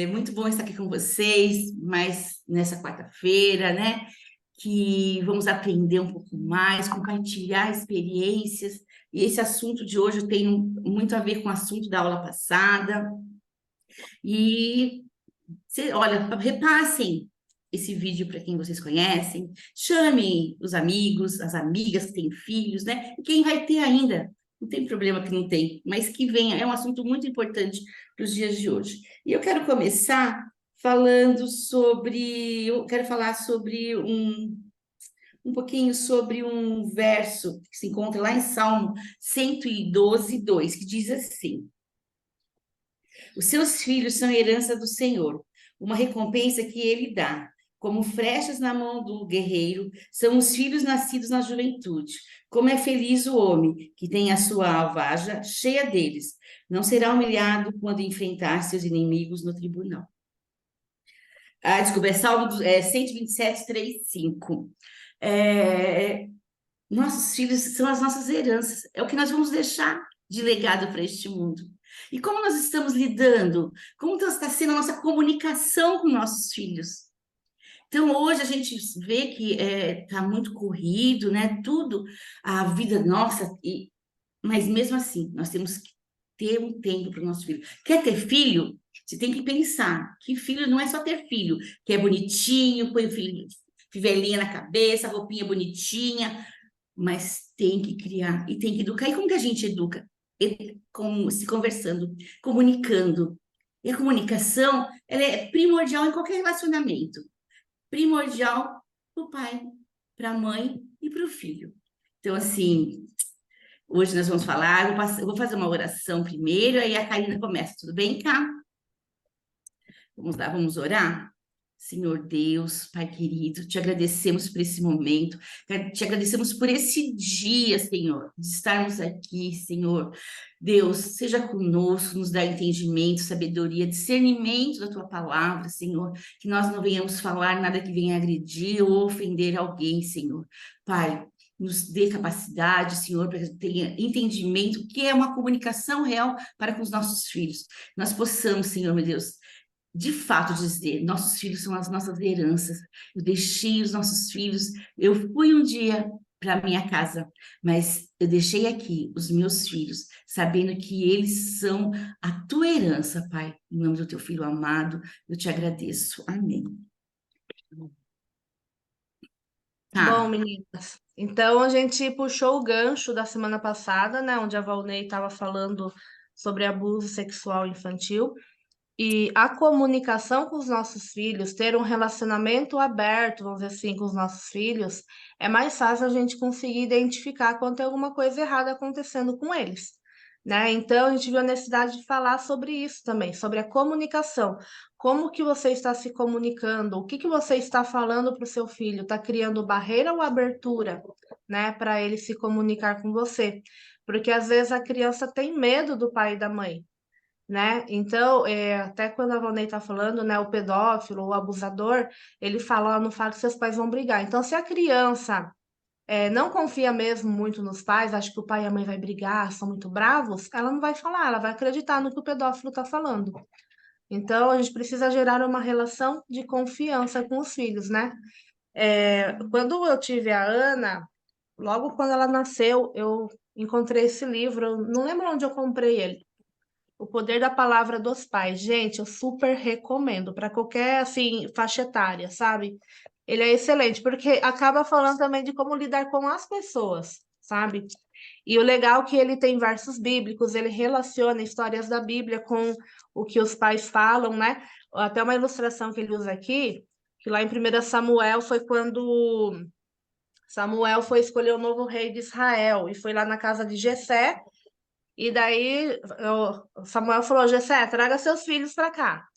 É muito bom estar aqui com vocês, mais nessa quarta-feira, né? Que vamos aprender um pouco mais, compartilhar experiências. E esse assunto de hoje tem muito a ver com o assunto da aula passada. E, olha, repassem esse vídeo para quem vocês conhecem, chamem os amigos, as amigas que têm filhos, né? E quem vai ter ainda, não tem problema que não tem, mas que venha, é um assunto muito importante para os dias de hoje. E eu quero começar eu quero falar sobre um pouquinho sobre um verso que se encontra lá em Salmo 112, 2, que diz assim: os seus filhos são herança do Senhor, uma recompensa que ele dá. Como flechas na mão do guerreiro, são os filhos nascidos na juventude. Como é feliz o homem que tem a sua alvaja cheia deles. Não será humilhado quando enfrentar seus inimigos no tribunal. Ah, desculpa, é Salmo 127, 3, 5. É, nossos filhos são as nossas heranças, é o que nós vamos deixar de legado para este mundo. E como nós estamos lidando? Como está sendo a nossa comunicação com nossos filhos? Então, hoje a gente vê que está muito corrido, né? Tudo, a vida nossa, mas mesmo assim, nós temos que ter um tempo para o nosso filho. Quer ter filho? Você tem que pensar que filho não é só ter filho, que é bonitinho, põe o filho, fivelinha na cabeça, roupinha bonitinha, mas tem que criar e tem que educar. E como que a gente educa? Se conversando, comunicando. E a comunicação, ela é primordial em qualquer relacionamento. Primordial para o pai, para a mãe e para o filho. Então, assim, hoje nós vamos falar, eu vou fazer uma oração primeiro, aí a Karina começa. Tudo bem, Cá? Vamos lá, vamos orar? Senhor Deus, Pai querido, te agradecemos por esse momento, te agradecemos por esse dia, Senhor, de estarmos aqui, Senhor. Deus, seja conosco, nos dá entendimento, sabedoria, discernimento da tua palavra, Senhor, que nós não venhamos falar nada que venha agredir ou ofender alguém, Senhor. Pai, nos dê capacidade, Senhor, para que tenha entendimento, que é uma comunicação real para com os nossos filhos. Nós possamos, Senhor, meu Deus, de fato dizer, nossos filhos são as nossas heranças. Eu deixei os nossos filhos, eu fui um dia para minha casa, mas eu deixei aqui os meus filhos, sabendo que eles são a tua herança, Pai. Em nome do teu filho amado, eu te agradeço. Amém. Bom, Tá. meninas, então a gente puxou o gancho da semana passada, né, onde a Valnei estava falando sobre abuso sexual infantil e a comunicação com os nossos filhos, ter um relacionamento aberto, vamos dizer assim, com os nossos filhos, é mais fácil a gente conseguir identificar quando tem alguma coisa errada acontecendo com eles, né? Então a gente viu a necessidade de falar sobre isso também, sobre a comunicação. Como que você está se comunicando? O que que você está falando para o seu filho? Está criando barreira ou abertura, né, para ele se comunicar com você? Porque às vezes a criança tem medo do pai e da mãe, né? Então, até quando a Vonei está falando, né, o pedófilo, o abusador, ele fala, ó, não fala que seus pais vão brigar. Então, se a criança não confia mesmo muito nos pais, acha que o pai e a mãe vai brigar, são muito bravos, ela não vai falar, ela vai acreditar no que o pedófilo está falando. Então, a gente precisa gerar uma relação de confiança com os filhos, né? Quando eu tive a Ana, logo quando ela nasceu, eu encontrei esse livro, eu não lembro onde eu comprei ele. O Poder da Palavra dos Pais. Gente, eu super recomendo para qualquer assim faixa etária, sabe? Ele é excelente porque acaba falando também de como lidar com as pessoas, sabe? E o legal é que ele tem versos bíblicos, ele relaciona histórias da Bíblia com o que os pais falam, né? Até uma ilustração que ele usa aqui, que lá em 1 Samuel foi quando Samuel foi escolher o novo rei de Israel e foi lá na casa de Jessé, e daí o Samuel falou: Jessé, traga seus filhos para cá.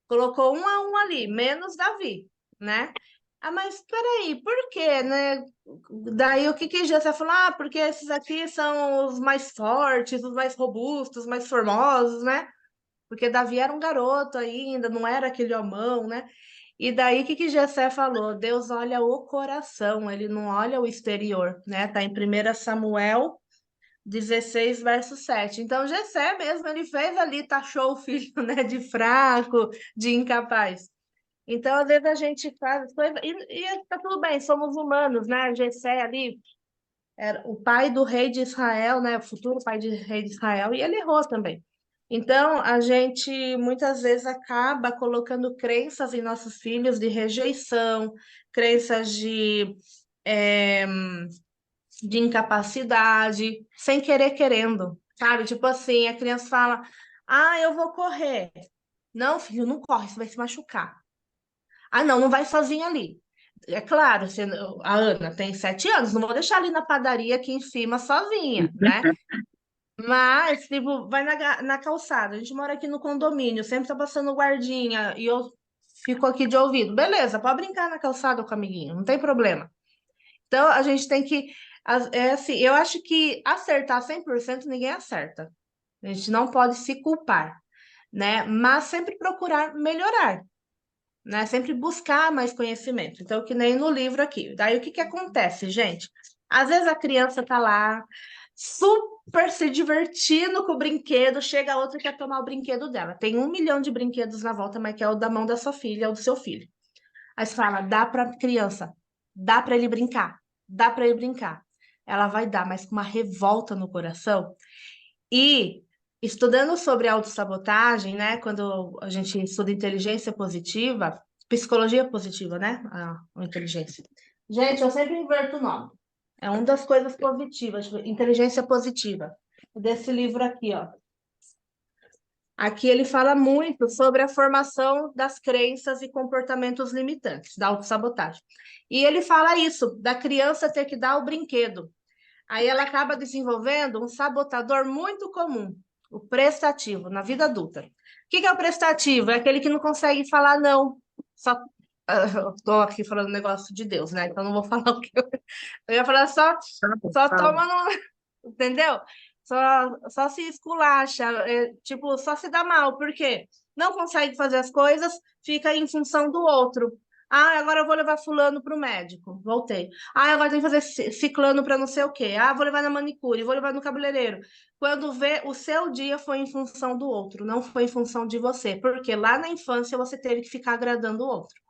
Colocou um a um ali, menos Davi, né? Ah, mas peraí, por quê, né? Daí o que que Jessé falou? Ah, porque esses aqui são os mais fortes, os mais robustos, os mais formosos, né? Porque Davi era um garoto ainda, não era aquele homão, né? E daí o que que Jessé falou? Deus olha o coração, ele não olha o exterior, né? Tá em 1 Samuel 16, verso 7. Então, Jessé mesmo, ele fez ali, taxou o filho, né, de fraco, de incapaz. Então, às vezes a gente faz as coisas, e tá tudo bem, somos humanos, né? Jessé ali era o pai do rei de Israel, né? O futuro pai de rei de Israel, e ele errou também. Então, a gente muitas vezes acaba colocando crenças em nossos filhos de rejeição, crenças de incapacidade, sem querer querendo, sabe? Tipo assim, a criança fala: Ah, eu vou correr. Não, filho, não corre, você vai se machucar. Ah, não, não vai sozinha ali. É claro, a Ana tem 7 anos, não vou deixar ali na padaria aqui em cima sozinha, né? Mas, tipo, vai na calçada. A gente mora aqui no condomínio, sempre tá passando guardinha e eu fico aqui de ouvido. Beleza, pode brincar na calçada com o amiguinho, não tem problema. Então, a gente tem que. É assim, eu acho que acertar 100% ninguém acerta. A gente não pode se culpar, né? Mas sempre procurar melhorar, né? Sempre buscar mais conhecimento. Então, que nem no livro aqui. Daí, o que que acontece, gente? Às vezes a criança tá lá, super se divertindo com o brinquedo, chega a outra e quer tomar o brinquedo dela. Tem 1 milhão de brinquedos na volta, mas quer o da mão da sua filha ou do seu filho. Aí você fala, dá para criança, dá para ele brincar, dá para ele brincar. Ela vai dar, mas com uma revolta no coração. E estudando sobre autossabotagem, né? Quando a gente estuda inteligência positiva, psicologia positiva, né? A inteligência. Gente, eu sempre inverto o nome. É uma das coisas positivas, inteligência positiva. Desse livro aqui, ó. Aqui ele fala muito sobre a formação das crenças e comportamentos limitantes, da autossabotagem. E ele fala isso, da criança ter que dar o brinquedo. Aí ela acaba desenvolvendo um sabotador muito comum, o prestativo, na vida adulta. O que é o prestativo? É aquele que não consegue falar não. Só, eu tô aqui falando negócio de Deus, né? Então não vou falar o que eu ia falar só toma no, entendeu? Só se esculacha, tipo, só se dá mal, por quê? Não consegue fazer as coisas, fica em função do outro. Ah, agora eu vou levar fulano para o médico. Voltei. Ah, agora tem que fazer ciclano para não sei o quê. Ah, vou levar na manicure, vou levar no cabeleireiro. Quando vê, o seu dia foi em função do outro, não foi em função de você. Porque lá na infância você teve que ficar agradando o outro.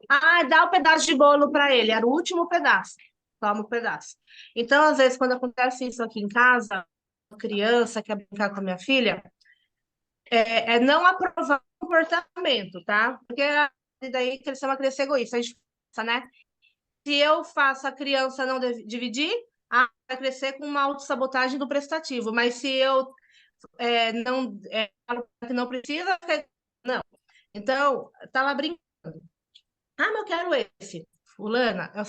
Ah, dá o pedaço de bolo para ele, era o último pedaço. Toma o pedaço. Então, às vezes, quando acontece isso aqui em casa, uma criança quer brincar com a minha filha, é não aprovar o comportamento, tá? Porque daí que eles são uma criança egoísta, a gente pensa, né? Se eu faço a criança não dividir, vai crescer com uma autossabotagem do prestativo. Mas se eu não falo que não precisa, não. Então, tá lá brincando. Ah, mas eu quero esse. Fulana, eu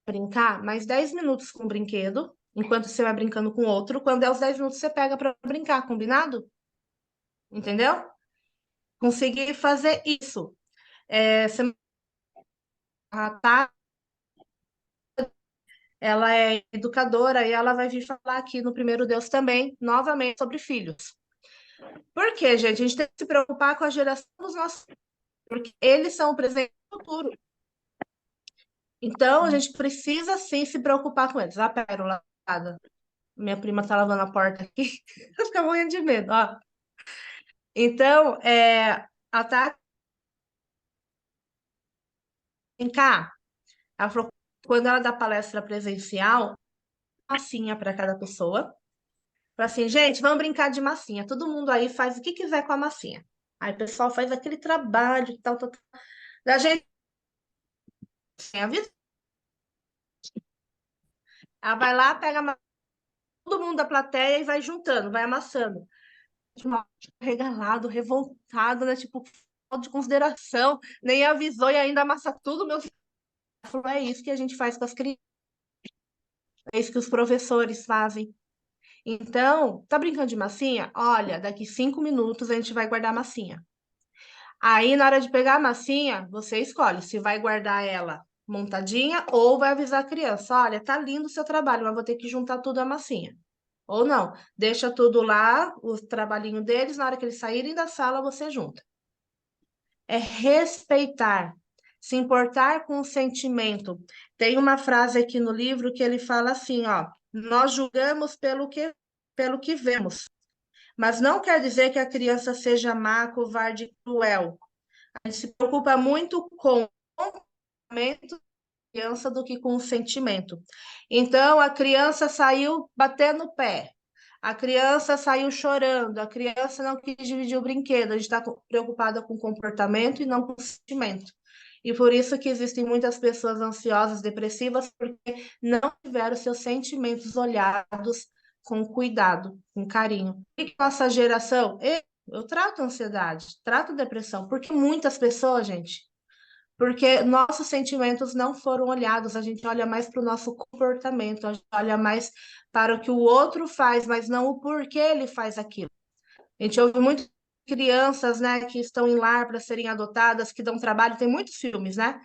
brincar mais 10 minutos com o brinquedo, enquanto você vai brincando com outro. Quando é os 10 minutos, você pega para brincar, combinado? Entendeu? Conseguir fazer isso. Semana tá, ela é educadora e ela vai vir falar aqui no Primeiro Deus também, novamente, sobre filhos. Por quê, gente? A gente tem que se preocupar com a geração dos nossos filhos, porque eles são o presente e o futuro. Então, a gente precisa sim se preocupar com eles. A Pérola, minha prima tá lavando a porta aqui, eu fico morrendo de medo, ó. Então, a Tati, vem cá, ela falou, quando ela dá palestra presencial, massinha para cada pessoa. Fala assim, gente, vamos brincar de massinha. Todo mundo aí faz o que quiser com a massinha. Aí o pessoal faz aquele trabalho, tal, tal, tal. Da gente, a vida, ela vai lá, pega todo mundo da plateia e vai juntando, vai amassando. Regalado, revoltado, né? Tipo, falta de consideração, nem avisou e ainda amassa tudo, meu filho. Ela falou, é isso que a gente faz com as crianças, é isso que os professores fazem. Então, tá brincando de massinha? Olha, daqui 5 minutos a gente vai guardar a massinha. Aí, na hora de pegar a massinha, você escolhe se vai guardar ela montadinha ou vai avisar a criança: olha, tá lindo o seu trabalho, mas vou ter que juntar tudo a massinha. Ou não, deixa tudo lá, o trabalhinho deles, na hora que eles saírem da sala, você junta. É respeitar, se importar com o sentimento. Tem uma frase aqui no livro que ele fala assim, ó, nós julgamos pelo que vemos, mas não quer dizer que a criança seja má, covarde e cruel. A gente se preocupa muito com o comportamento da criança do que com o sentimento. Então, a criança saiu batendo o pé, a criança saiu chorando, a criança não quis dividir o brinquedo. A gente está preocupada com o comportamento e não com o sentimento. E por isso que existem muitas pessoas ansiosas, depressivas, porque não tiveram seus sentimentos olhados com cuidado, com carinho. E nossa geração, eu trato ansiedade, trato depressão, porque muitas pessoas, gente, porque nossos sentimentos não foram olhados, a gente olha mais para o nosso comportamento, a gente olha mais para o que o outro faz, mas não o porquê ele faz aquilo. A gente ouve muito crianças, né, que estão em lar para serem adotadas, que dão trabalho, tem muitos filmes, né?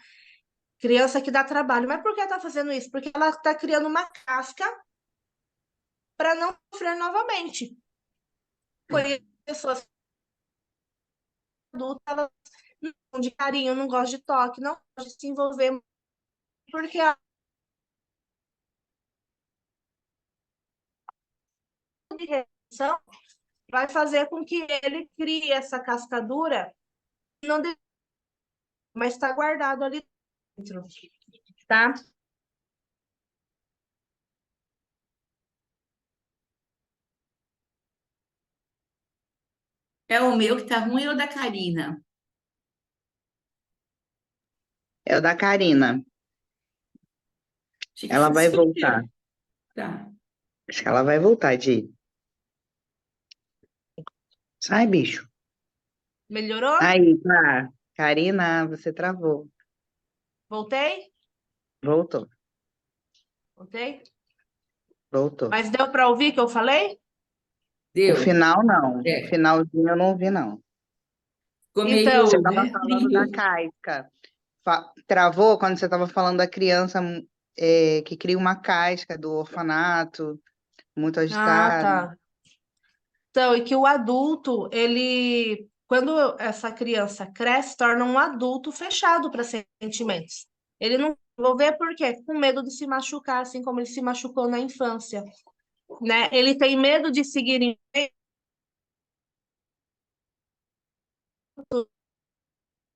Criança que dá trabalho, mas por que está fazendo isso? Porque ela está criando uma casca para não sofrer novamente. Conheço pessoas adultas, elas não gostam de carinho, não gostam de toque, não gostam de se envolver, porque a reação vai fazer com que ele crie essa cascadura, não de- mas está guardado ali dentro, tá? É o meu que tá ruim ou da Karina? É o da Karina. Achei que Ela vai fosse o voltar. meu. Tá. Acho que ela vai voltar, Di. Sai, bicho. Melhorou? Aí, tá. Karina, você travou. Voltei? Voltou. Voltei? Voltou. Mas deu para ouvir o que eu falei? O Deu. final, não. O É. finalzinho eu não ouvi, não. Ficou Você Então, meio, estava né, falando da frio. casca. Travou quando você estava falando da criança que cria uma casca do orfanato, muito ah, agitada. tá. Então, e que o adulto, ele, quando essa criança cresce, torna um adulto fechado para sentimentos. Ele não desenvolver por quê? Com medo de se machucar, assim como ele se machucou na infância, né? Ele tem medo de seguir em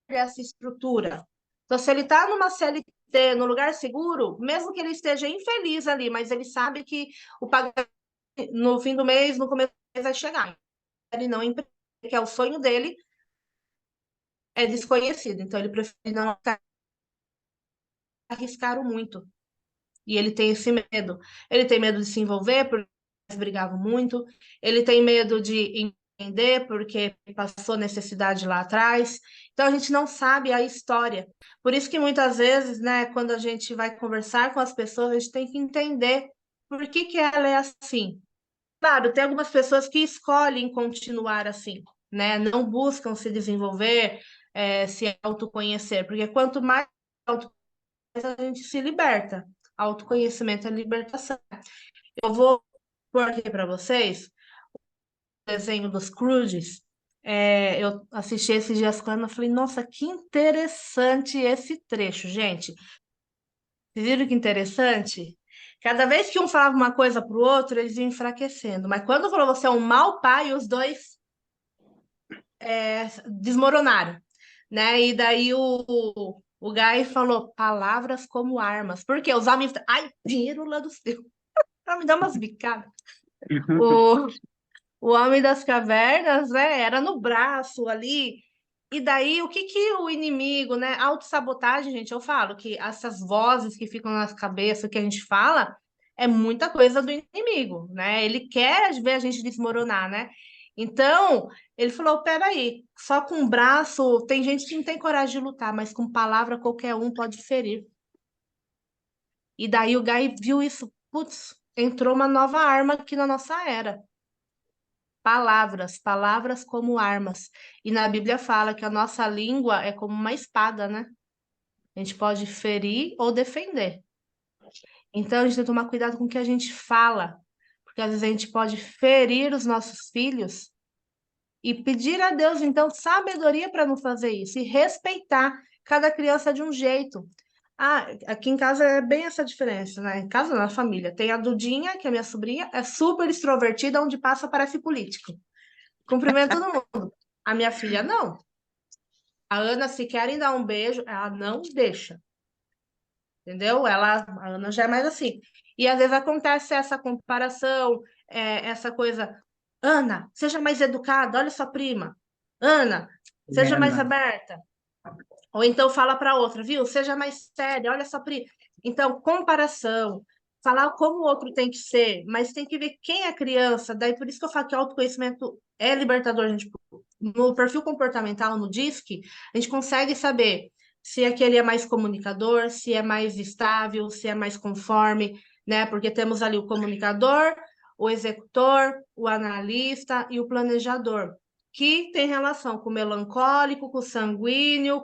essa estrutura. Então, se ele está numa CLT, no lugar seguro, mesmo que ele esteja infeliz ali, mas ele sabe que o pagamento no fim do mês, no começo do mês vai chegar. Ele não emprega, que é o sonho dele, é desconhecido. Então, ele prefere não arriscar muito. E ele tem esse medo. Ele tem medo de se envolver, porque eles brigavam muito. Ele tem medo de empreender, porque passou necessidade lá atrás. Então, a gente não sabe a história. Por isso que muitas vezes, né, quando a gente vai conversar com as pessoas, a gente tem que entender por que que ela é assim. Claro, tem algumas pessoas que escolhem continuar assim, né? Não buscam se desenvolver, se autoconhecer, porque quanto mais a gente se liberta. Autoconhecimento é libertação. Eu vou pôr aqui para vocês o desenho dos Croods. Eu assisti esses dias com a Ana e falei, nossa, que interessante esse trecho, gente. Vocês viram que interessante? Cada vez que um falava uma coisa para o outro, eles iam enfraquecendo. Mas quando falou você é um mau pai, os dois desmoronaram, né? E daí o Guy falou palavras como armas. Porque os homens. Ai, pílula do céu. Ela me dá umas bicadas. O, o Homem das Cavernas, né? Era no braço ali. E daí, o que que o inimigo, né? Autossabotagem, gente, eu falo que essas vozes que ficam na cabeça que a gente fala é muita coisa do inimigo, né? Ele quer ver a gente desmoronar, né? Então, ele falou: peraí, só com o braço, tem gente que não tem coragem de lutar, mas com palavra qualquer um pode ferir. E daí o Guy viu isso, putz, entrou uma nova arma aqui na nossa era. Palavras, palavras como armas. E na Bíblia fala que a nossa língua é como uma espada, né? A gente pode ferir ou defender. Então a gente tem que tomar cuidado com o que a gente fala, porque às vezes a gente pode ferir os nossos filhos e pedir a Deus, então, sabedoria para não fazer isso e respeitar cada criança é de um jeito. Ah, aqui em casa é bem essa diferença, né? Em casa, na família. Tem a Dudinha, que é minha sobrinha, é super extrovertida, onde passa parece político. Cumprimenta todo mundo. A minha filha, não. A Ana, se querem dar um beijo, ela não deixa. Entendeu? A Ana já é mais assim. E às vezes acontece essa comparação, essa coisa. Ana, seja mais educada, olha sua prima. Ana, seja mais aberta. Ou então fala para outra, viu? Seja mais séria, olha sua prima. Então, comparação, falar como o outro tem que ser, mas tem que ver quem é a criança. Daí por isso que eu falo que autoconhecimento é libertador, gente. No perfil comportamental, no DISC, a gente consegue saber se aquele é mais comunicador, se é mais estável, se é mais conforme, né? Porque temos ali o comunicador, o executor, o analista e o planejador, que tem relação com o melancólico, com o sanguíneo,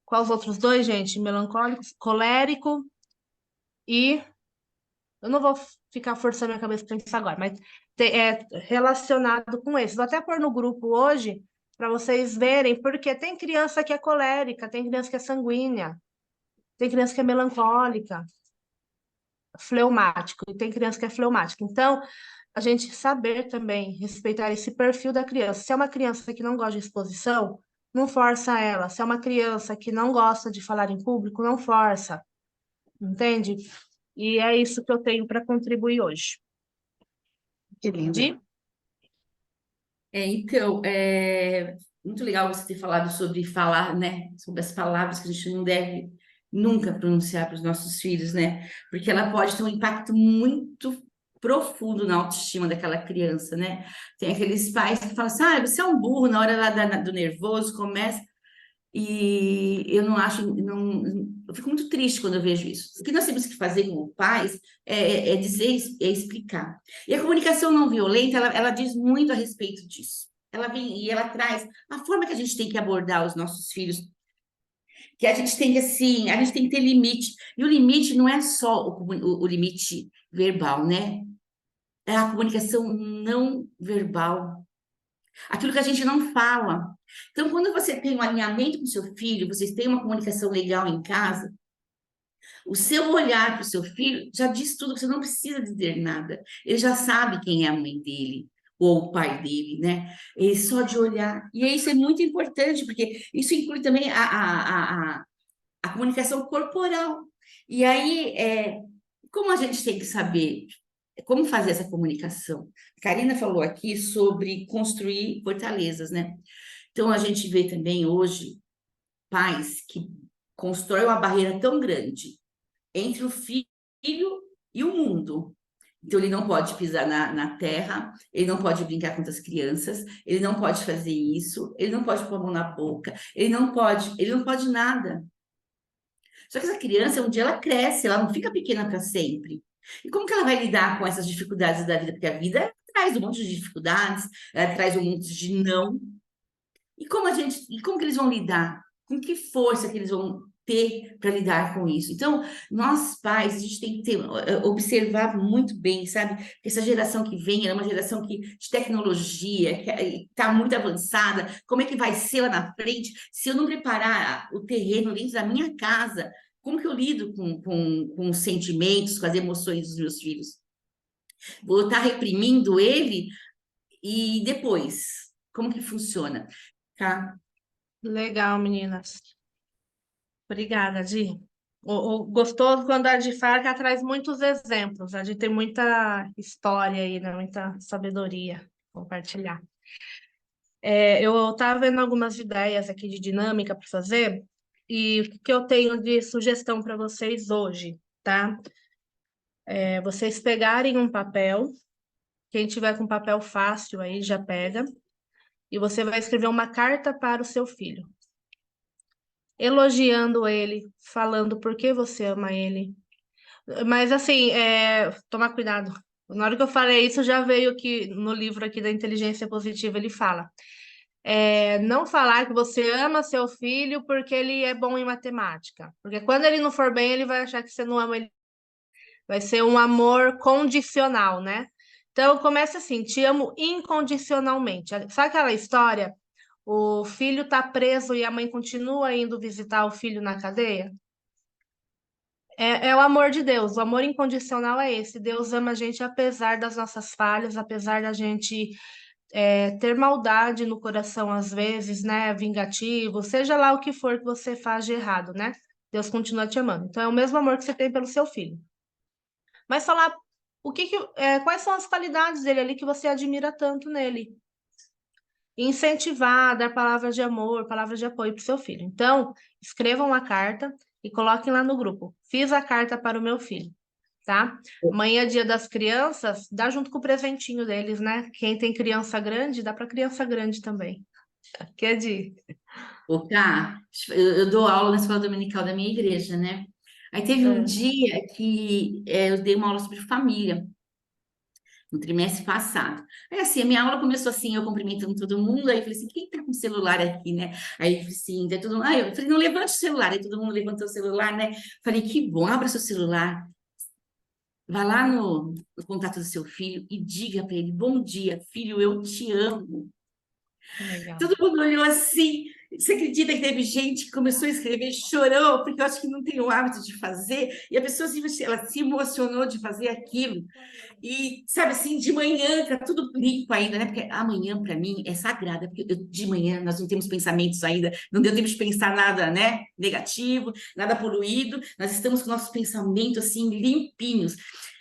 quais os outros dois, gente? Melancólico, colérico e... Eu não vou ficar forçando a minha cabeça para pensar agora, mas é relacionado com esse. Vou até pôr no grupo hoje para vocês verem, porque tem criança que é colérica, tem criança que é sanguínea, tem criança que é melancólica, fleumático, e tem criança que é fleumática. Então, a gente saber também respeitar esse perfil da criança. Se é uma criança que não gosta de exposição, não força ela. Se é uma criança que não gosta de falar em público, não força. Entende? E é isso que eu tenho para contribuir hoje. Que lindo. Di? Então, é muito legal você ter falado sobre falar, né? Sobre as palavras que a gente não deve nunca pronunciar para os nossos filhos, né? Porque ela pode ter um impacto muito profundo na autoestima daquela criança, né? Tem aqueles pais que falam assim, ah, você é um burro na hora lá do nervoso, começa. E eu não acho, não, eu fico muito triste quando eu vejo isso. O que nós temos que fazer como pais é dizer, é explicar. E a comunicação não violenta, ela diz muito a respeito disso. Ela vem e ela traz a forma que a gente tem que abordar os nossos filhos, que a gente tem que, assim, a gente tem que ter limite. E o limite não é só o limite verbal, né? É a comunicação não verbal. Aquilo que a gente não fala. Então, quando você tem um alinhamento com seu filho, vocês têm uma comunicação legal em casa, o seu olhar para o seu filho já diz tudo, você não precisa dizer nada. Ele já sabe quem é a mãe dele ou o pai dele, né? Ele só de olhar. E isso é muito importante, porque isso inclui também a comunicação corporal. E aí, como a gente tem que saber como fazer essa comunicação? A Karina falou aqui sobre construir fortalezas, né? Então, a gente vê também hoje pais que constroem uma barreira tão grande entre o filho e o mundo. Então, ele não pode pisar na terra, ele não pode brincar com outras crianças, ele não pode fazer isso, ele não pode pôr a mão na boca, ele não pode nada. Só que essa criança, um dia ela cresce, ela não fica pequena para sempre. E como que ela vai lidar com essas dificuldades da vida? Porque a vida traz um monte de dificuldades, ela traz um monte de não. E como que eles vão lidar? Com que força que eles vão ter para lidar com isso? Então, nós pais, a gente tem que observar muito bem, sabe? Que essa geração que vem é uma geração de tecnologia, que está muito avançada. Como é que vai ser lá na frente? Se eu não preparar o terreno dentro da minha casa, como que eu lido com os sentimentos, com as emoções dos meus filhos? Vou estar reprimindo ele e depois, como que funciona? Tá? Legal, meninas. Obrigada, Di. O gostoso quando a Di fala que ela traz muitos exemplos. A Di tem muita história aí, né? Muita sabedoria compartilhar. Eu estava vendo algumas ideias aqui de dinâmica para fazer e o que eu tenho de sugestão para vocês hoje, tá? Vocês pegarem um papel, quem tiver com papel fácil aí já pega, e você vai escrever uma carta para o seu filho, elogiando ele, falando por que você ama ele. Mas assim, tomar cuidado. Na hora que eu falei isso, já veio que no livro aqui da Inteligência Positiva ele fala. Não falar que você ama seu filho porque ele é bom em matemática. Porque quando ele não for bem, ele vai achar que você não ama ele. Vai ser um amor condicional, né? Então, começa assim, te amo incondicionalmente. Sabe aquela história? O filho está preso e a mãe continua indo visitar o filho na cadeia? É o amor de Deus, o amor incondicional é esse. Deus ama a gente apesar das nossas falhas, apesar da gente ter maldade no coração às vezes, né? Vingativo, seja lá o que for que você faz de errado, né? Deus continua te amando. Então é o mesmo amor que você tem pelo seu filho. Mas falar quais são as qualidades dele ali que você admira tanto nele? Incentivar, dar palavras de amor, palavras de apoio para o seu filho. Então, escrevam uma carta e coloquem lá no grupo. Fiz a carta para o meu filho, tá? Amanhã, Dia das Crianças, dá junto com o presentinho deles, né? Quem tem criança grande, dá para criança grande também. Quer dizer, Ô, Cá, eu dou aula na escola dominical da minha igreja, né? Aí teve um dia que eu dei uma aula sobre família, no trimestre passado. Aí, assim, a minha aula começou assim, eu cumprimentando todo mundo, aí eu falei assim, quem tá com o celular aqui, né? Aí, eu falei assim, daí todo mundo, aí eu falei, não, levante o celular. Aí todo mundo levantou o celular, né? Falei, que bom, abra seu celular, vá lá no contato do seu filho e diga para ele, bom dia, filho, eu te amo. legal. Todo mundo olhou assim. Você acredita que teve gente que começou a escrever, chorou, porque eu acho que não tem o hábito de fazer, e a pessoa ela se emocionou de fazer aquilo. E, sabe assim, de manhã, tá tudo limpo ainda, né? Porque amanhã, para mim, é sagrada, porque de manhã nós não temos pensamentos ainda, não deu tempo de pensar nada, né? Negativo, nada poluído, nós estamos com nossos pensamentos, assim, limpinhos.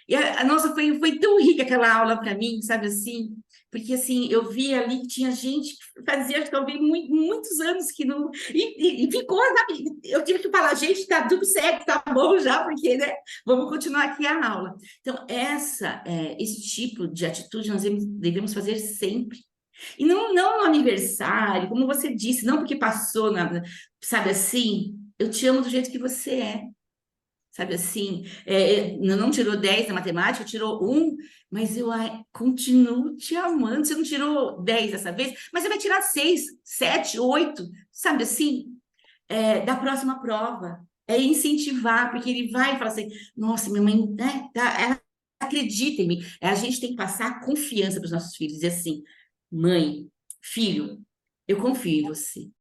E nossa, foi tão rica aquela aula para mim, sabe assim? Porque, assim, eu vi ali que tinha gente que fazia, acho que eu vi muitos anos que não... E ficou, sabe? Eu tive que falar, gente, tá tudo certo, tá bom já, porque, né? Vamos continuar aqui a aula. Então, esse tipo de atitude nós devemos fazer sempre. E não no aniversário, como você disse, não porque passou, sabe assim? Eu te amo do jeito que você é. Sabe assim, não tirou 10 na matemática, tirou um, mas eu continuo te amando. Você não tirou 10 dessa vez, mas você vai tirar 6, 7, 8, sabe assim? Da próxima prova. É incentivar, porque ele vai falar assim: nossa, minha mãe, né, ela acredita em mim. A gente tem que passar confiança para os nossos filhos, dizer assim: mãe, filho, eu confio em você.